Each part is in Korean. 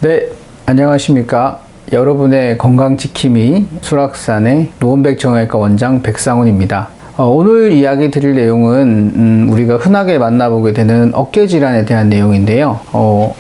네, 안녕하십니까. 여러분의 건강지킴이 수락산의 노원백 정형외과 원장 백상훈입니다. 오늘 이야기 드릴 내용은 우리가 흔하게 만나보게 되는 어깨 질환에 대한 내용인데요.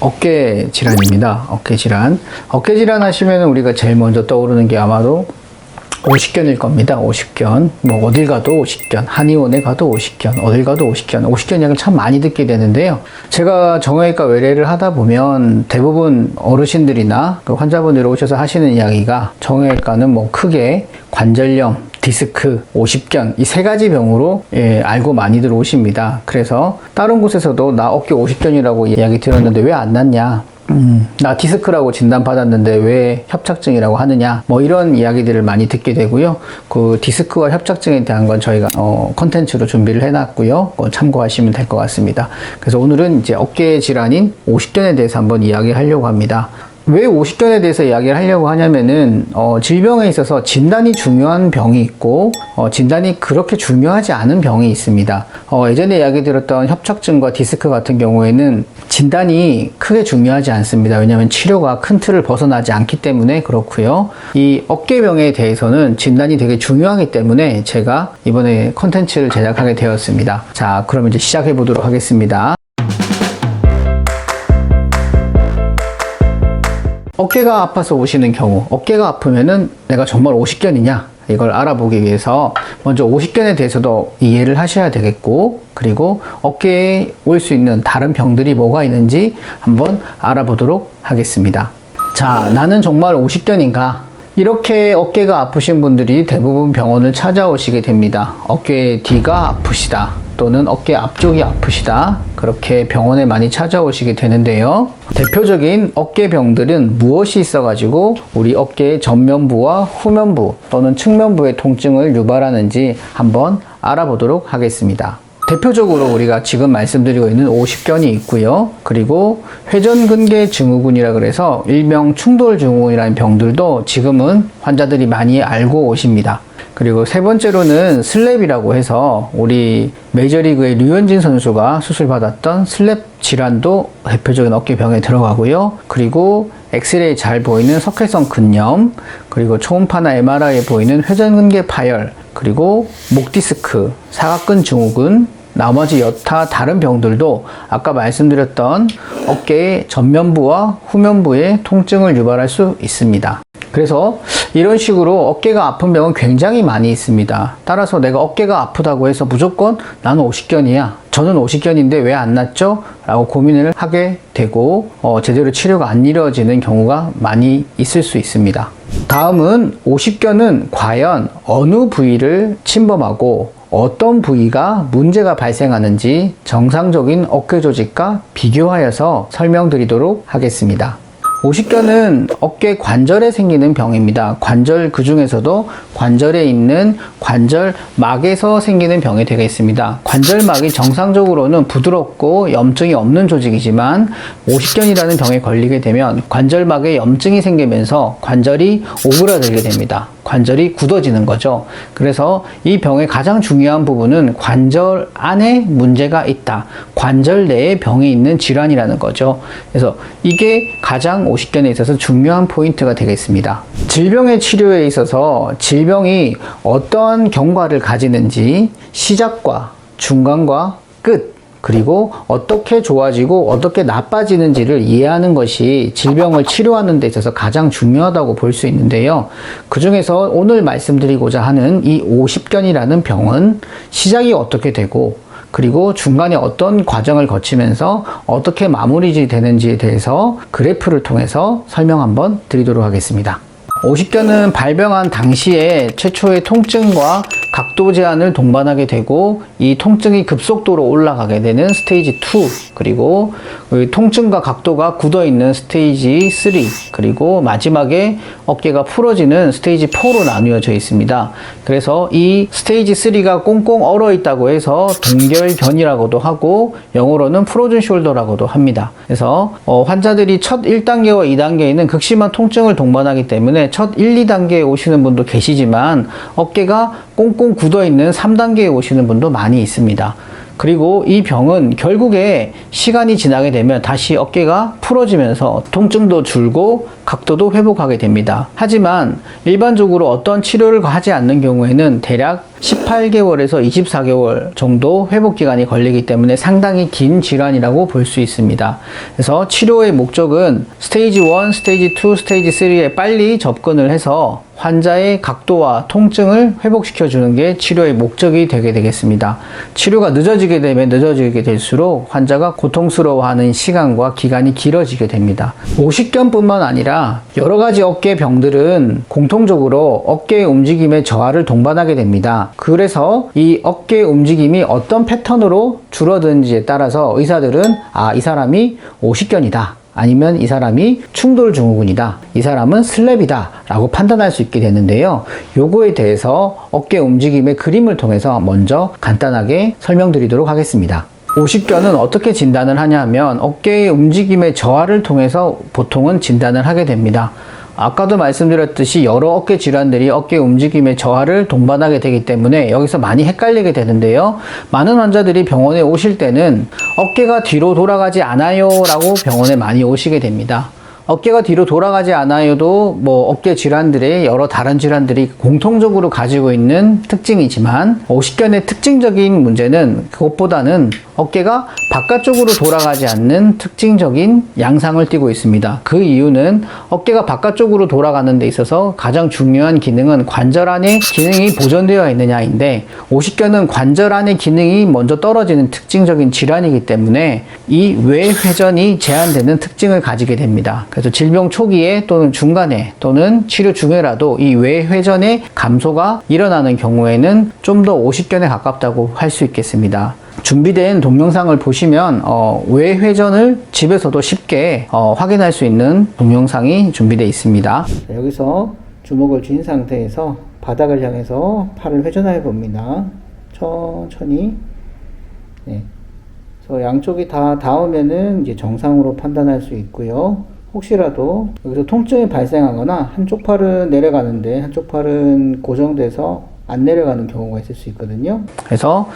어깨 질환입니다. 어깨 질환. 어깨 질환 하시면 우리가 제일 먼저 떠오르는 게 아마도 오십견일 겁니다. 오십견. 뭐 어딜 가도 오십견, 한의원에 가도 오십견, 어딜 가도 오십견. 오십견 이야기를 참 많이 듣게 되는데요. 제가 정형외과 외래를 하다 보면 대부분 어르신들이나 환자분들이 오셔서 하시는 이야기가 정형외과는 뭐 크게 관절염, 디스크, 오십견 이 세 가지 병으로 알고 많이들 오십니다. 그래서 다른 곳에서도 나 어깨 오십견이라고 이야기 들었는데 왜 안 낫냐? 나 디스크라고 진단받았는데 왜 협착증이라고 하느냐, 뭐 이런 이야기들을 많이 듣게 되고요. 그 디스크와 협착증에 대한 건 저희가 컨텐츠로 준비를 해놨고요. 참고하시면 될 것 같습니다. 그래서 오늘은 이제 어깨 질환인 오십견에 대해서 한번 이야기하려고 합니다. 왜 오십견에 대해서 이야기를 하려고 하냐면은 질병에 있어서 진단이 중요한 병이 있고 진단이 그렇게 중요하지 않은 병이 있습니다. 예전에 이야기 드렸던 협착증과 디스크 같은 경우에는 진단이 크게 중요하지 않습니다. 왜냐하면 치료가 큰 틀을 벗어나지 않기 때문에 그렇고요. 이 어깨병에 대해서는 진단이 되게 중요하기 때문에 제가 이번에 컨텐츠를 제작하게 되었습니다. 자, 그럼 이제 시작해 보도록 하겠습니다. 어깨가 아파서 오시는 경우, 어깨가 아프면은 내가 정말 오십견이냐, 이걸 알아보기 위해서 먼저 오십견에 대해서도 이해를 하셔야 되겠고, 그리고 어깨에 올 수 있는 다른 병들이 뭐가 있는지 한번 알아보도록 하겠습니다. 자, 나는 정말 오십견인가? 이렇게 어깨가 아프신 분들이 대부분 병원을 찾아오시게 됩니다. 어깨 뒤가 아프시다, 또는 어깨 앞쪽이 아프시다, 그렇게 병원에 많이 찾아오시게 되는데요. 대표적인 어깨병들은 무엇이 있어가지고 우리 어깨의 전면부와 후면부 또는 측면부의 통증을 유발하는지 한번 알아보도록 하겠습니다. 대표적으로 우리가 지금 말씀드리고 있는 오십견이 있고요. 그리고 회전근개 증후군이라 그래서 일명 충돌 증후군이라는 병들도 지금은 환자들이 많이 알고 오십니다. 그리고 세 번째로는 슬랩이라고 해서 우리 메이저리그의 류현진 선수가 수술받았던 슬랩 질환도 대표적인 어깨병에 들어가고요. 그리고 엑스레이 잘 보이는 석회성 근염, 그리고 초음파나 MRI에 보이는 회전근개 파열, 그리고 목 디스크, 사각근 증후군, 나머지 여타 다른 병들도 아까 말씀드렸던 어깨의 전면부와 후면부의 통증을 유발할 수 있습니다. 그래서 이런 식으로 어깨가 아픈 병은 굉장히 많이 있습니다. 따라서 내가 어깨가 아프다고 해서 무조건 나는 오십견이야, 저는 오십견인데 왜 안 낫죠? 라고 고민을 하게 되고 제대로 치료가 안 이루어지는 경우가 많이 있을 수 있습니다. 다음은 오십견은 과연 어느 부위를 침범하고 어떤 부위가 문제가 발생하는지 정상적인 어깨 조직과 비교하여서 설명드리도록 하겠습니다. 오십견은 어깨 관절에 생기는 병입니다. 관절 그 중에서도 관절에 있는 관절막에서 생기는 병이 되겠습니다. 관절막이 정상적으로는 부드럽고 염증이 없는 조직이지만 오십견이라는 병에 걸리게 되면 관절막에 염증이 생기면서 관절이 오그라들게 됩니다. 관절이 굳어지는 거죠. 그래서 이 병의 가장 중요한 부분은 관절 안에 문제가 있다, 관절 내에 병이 있는 질환이라는 거죠. 그래서 이게 가장 오십견에 있어서 중요한 포인트가 되겠습니다. 질병의 치료에 있어서 질병이 어떠한 경과를 가지는지 시작과 중간과 끝, 그리고 어떻게 좋아지고 어떻게 나빠지는지를 이해하는 것이 질병을 치료하는 데 있어서 가장 중요하다고 볼 수 있는데요. 그 중에서 오늘 말씀드리고자 하는 이 오십견이라는 병은 시작이 어떻게 되고 그리고 중간에 어떤 과정을 거치면서 어떻게 마무리 되는지에 대해서 그래프를 통해서 설명 한번 드리도록 하겠습니다. 오십견은 발병한 당시에 최초의 통증과 각도 제한을 동반하게 되고 이 통증이 급속도로 올라가게 되는 스테이지 2, 그리고 통증과 각도가 굳어있는 스테이지 3, 그리고 마지막에 어깨가 풀어지는 스테이지 4로 나누어져 있습니다. 그래서 이 스테이지 3가 꽁꽁 얼어 있다고 해서 동결견이라고도 하고 영어로는 프로즌 숄더라고도 합니다. 그래서 환자들이 첫 1단계와 2단계에는 극심한 통증을 동반하기 때문에 첫 1, 2단계에 오시는 분도 계시지만 어깨가 꽁꽁 굳어있는 3단계에 오시는 분도 많이 있습니다. 그리고 이 병은 결국에 시간이 지나게 되면 다시 어깨가 풀어지면서 통증도 줄고 각도도 회복하게 됩니다. 하지만 일반적으로 어떤 치료를 하지 않는 경우에는 대략 18개월에서 24개월 정도 회복 기간이 걸리기 때문에 상당히 긴 질환이라고 볼 수 있습니다. 그래서 치료의 목적은 스테이지 1, 스테이지 2, 스테이지 3에 빨리 접근을 해서 환자의 각도와 통증을 회복시켜 주는 게 치료의 목적이 되게 되겠습니다. 치료가 늦어지게 되면 늦어지게 될수록 환자가 고통스러워하는 시간과 기간이 길어지게 됩니다. 오십견뿐만 아니라 여러 가지 어깨 병들은 공통적으로 어깨 움직임의 저하를 동반하게 됩니다. 그래서 이 어깨 움직임이 어떤 패턴으로 줄어드는지에 따라서 의사들은 이 사람이 오십견이다, 아니면 이 사람이 충돌 증후군이다, 이 사람은 슬랩이다 라고 판단할 수 있게 되는데요. 요거에 대해서 어깨 움직임의 그림을 통해서 먼저 간단하게 설명드리도록 하겠습니다. 오십견은 어떻게 진단을 하냐 하면 어깨의 움직임의 저하를 통해서 보통은 진단을 하게 됩니다. 아까도 말씀드렸듯이 여러 어깨 질환들이 어깨 움직임의 저하를 동반하게 되기 때문에 여기서 많이 헷갈리게 되는데요. 많은 환자들이 병원에 오실 때는 어깨가 뒤로 돌아가지 않아요 라고 병원에 많이 오시게 됩니다. 어깨가 뒤로 돌아가지 않아요도 어깨 질환들의 여러 다른 질환들이 공통적으로 가지고 있는 특징이지만 오십견의 특징적인 문제는 그것보다는 어깨가 바깥쪽으로 돌아가지 않는 특징적인 양상을 띠고 있습니다. 그 이유는 어깨가 바깥쪽으로 돌아가는 데 있어서 가장 중요한 기능은 관절 안의 기능이 보존되어 있느냐인데, 오십견은 관절 안의 기능이 먼저 떨어지는 특징적인 질환이기 때문에 이 외회전이 제한되는 특징을 가지게 됩니다. 그래서 질병 초기에 또는 중간에 또는 치료 중에라도 이 외회전의 감소가 일어나는 경우에는 좀 더 오십견에 가깝다고 할 수 있겠습니다. 준비된 동영상을 보시면 외회전을 집에서도 쉽게 확인할 수 있는 동영상이 준비되어 있습니다. 여기서 주먹을 쥔 상태에서 바닥을 향해서 팔을 회전해 봅니다. 천천히. 네. 그래서 양쪽이 다 닿으면은 이제 정상으로 판단할 수 있고요. 혹시라도 여기서 통증이 발생하거나 한쪽 팔은 내려가는데 한쪽 팔은 고정돼서 안 내려가는 경우가 있을 수 있거든요. 그래서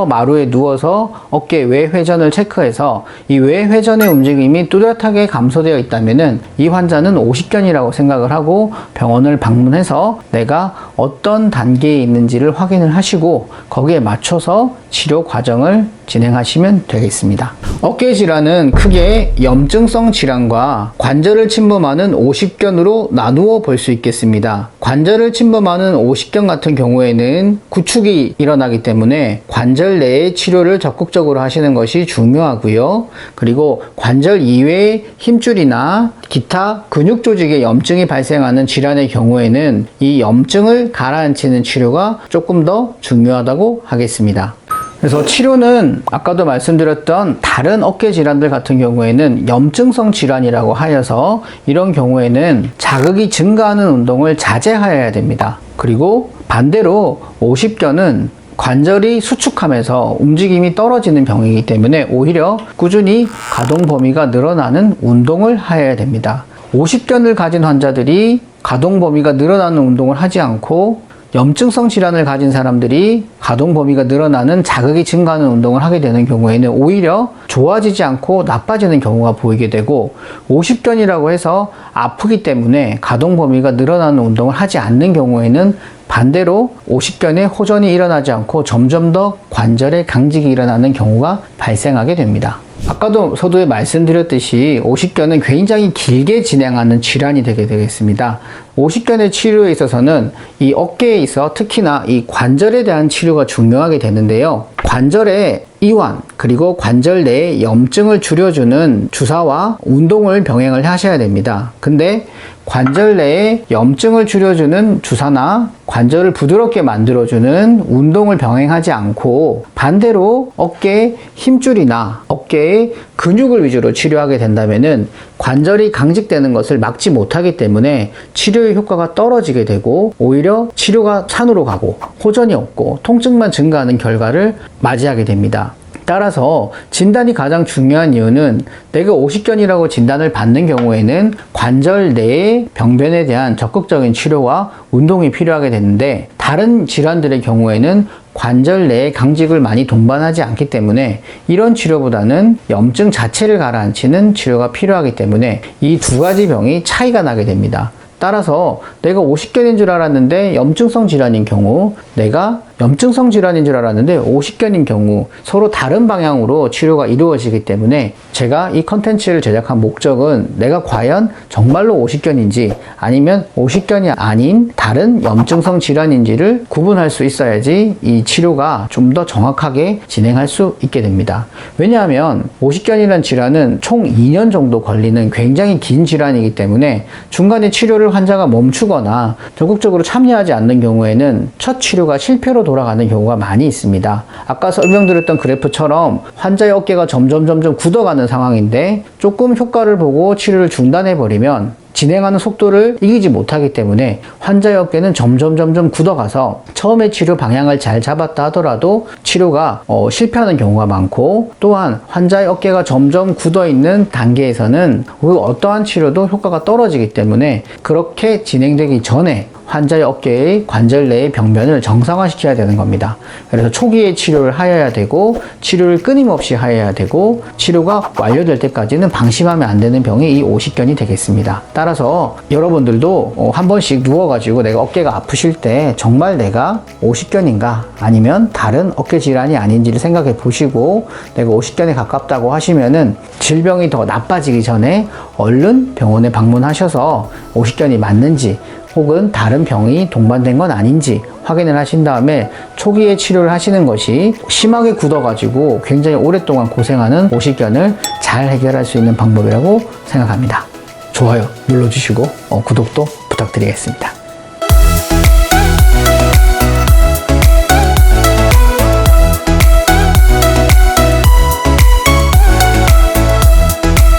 마루에 누워서 어깨 외회전을 체크해서 이 외회전의 움직임이 뚜렷하게 감소되어 있다면은 이 환자는 오십견이라고 생각을 하고 병원을 방문해서 내가 어떤 단계에 있는지를 확인을 하시고 거기에 맞춰서 치료 과정을 진행하시면 되겠습니다. 어깨 질환은 크게 염증성 질환과 관절을 침범하는 오십견으로 나누어 볼 수 있겠습니다. 관절을 침범하는 오십견 같은 경우에는 구축이 일어나기 때문에 관절 내의 치료를 적극적으로 하시는 것이 중요하고요. 그리고 관절 이외의 힘줄이나 기타 근육 조직에 염증이 발생하는 질환의 경우에는 이 염증을 가라앉히는 치료가 조금 더 중요하다고 하겠습니다. 그래서 치료는 아까도 말씀드렸던 다른 어깨 질환들 같은 경우에는 염증성 질환이라고 하여서 이런 경우에는 자극이 증가하는 운동을 자제하여야 됩니다. 그리고 반대로 오십견은 관절이 수축하면서 움직임이 떨어지는 병이기 때문에 오히려 꾸준히 가동 범위가 늘어나는 운동을 하여야 됩니다. 오십견을 가진 환자들이 가동 범위가 늘어나는 운동을 하지 않고 염증성 질환을 가진 사람들이 가동 범위가 늘어나는 자극이 증가하는 운동을 하게 되는 경우에는 오히려 좋아지지 않고 나빠지는 경우가 보이게 되고, 오십견이라고 해서 아프기 때문에 가동 범위가 늘어나는 운동을 하지 않는 경우에는 반대로 오십견의 호전이 일어나지 않고 점점 더 관절의 강직이 일어나는 경우가 발생하게 됩니다. 아까도 서두에 말씀드렸듯이 오십견은 굉장히 길게 진행하는 질환이 되게 되겠습니다. 오십견의 치료에 있어서는 이 어깨에 있어 특히나 이 관절에 대한 치료가 중요하게 되는데요. 관절의 이완 그리고 관절 내의 염증을 줄여주는 주사와 운동을 병행을 하셔야 됩니다. 근데 관절 내에 염증을 줄여주는 주사나 관절을 부드럽게 만들어주는 운동을 병행하지 않고 반대로 어깨의 힘줄이나 어깨의 근육을 위주로 치료하게 된다면은 관절이 강직되는 것을 막지 못하기 때문에 치료의 효과가 떨어지게 되고 오히려 치료가 산으로 가고 호전이 없고 통증만 증가하는 결과를 맞이하게 됩니다. 따라서 진단이 가장 중요한 이유는 내가 오십견이라고 진단을 받는 경우에는 관절 내의 병변에 대한 적극적인 치료와 운동이 필요하게 되는데, 다른 질환들의 경우에는 관절 내의 강직을 많이 동반하지 않기 때문에 이런 치료보다는 염증 자체를 가라앉히는 치료가 필요하기 때문에 이 두 가지 병이 차이가 나게 됩니다. 따라서 내가 오십견인 줄 알았는데 염증성 질환인 경우, 내가 염증성 질환인 줄 알았는데 오십견인 경우 서로 다른 방향으로 치료가 이루어지기 때문에 제가 이 컨텐츠를 제작한 목적은 내가 과연 정말로 오십견인지 아니면 오십견이 아닌 다른 염증성 질환인지를 구분할 수 있어야지 이 치료가 좀 더 정확하게 진행할 수 있게 됩니다. 왜냐하면 오십견이라는 질환은 총 2년 정도 걸리는 굉장히 긴 질환이기 때문에 중간에 치료를 환자가 멈추거나 적극적으로 참여하지 않는 경우에는 첫 치료가 실패로 돌아가는 경우가 많이 있습니다. 아까 설명드렸던 그래프처럼 환자의 어깨가 점점 굳어가는 상황인데 조금 효과를 보고 치료를 중단해버리면 진행하는 속도를 이기지 못하기 때문에 환자의 어깨는 점점 굳어가서 처음에 치료 방향을 잘 잡았다 하더라도 치료가 실패하는 경우가 많고, 또한 환자의 어깨가 점점 굳어있는 단계에서는 어떠한 치료도 효과가 떨어지기 때문에 그렇게 진행되기 전에 환자의 어깨의 관절 내의 병변을 정상화시켜야 되는 겁니다. 그래서 초기에 치료를 하여야 되고, 치료를 끊임없이 하여야 되고, 치료가 완료될 때까지는 방심하면 안 되는 병이 이 오십견이 되겠습니다. 따라서 여러분들도 한 번씩 누워가지고 내가 어깨가 아프실 때 정말 내가 오십견인가 아니면 다른 어깨 질환이 아닌지를 생각해 보시고, 내가 오십견에 가깝다고 하시면은 질병이 더 나빠지기 전에 얼른 병원에 방문하셔서 오십견이 맞는지 혹은 다른 병이 동반된 건 아닌지 확인을 하신 다음에 초기에 치료를 하시는 것이 심하게 굳어가지고 굉장히 오랫동안 고생하는 오십견을 잘 해결할 수 있는 방법이라고 생각합니다. 좋아요 눌러주시고 구독도 부탁드리겠습니다.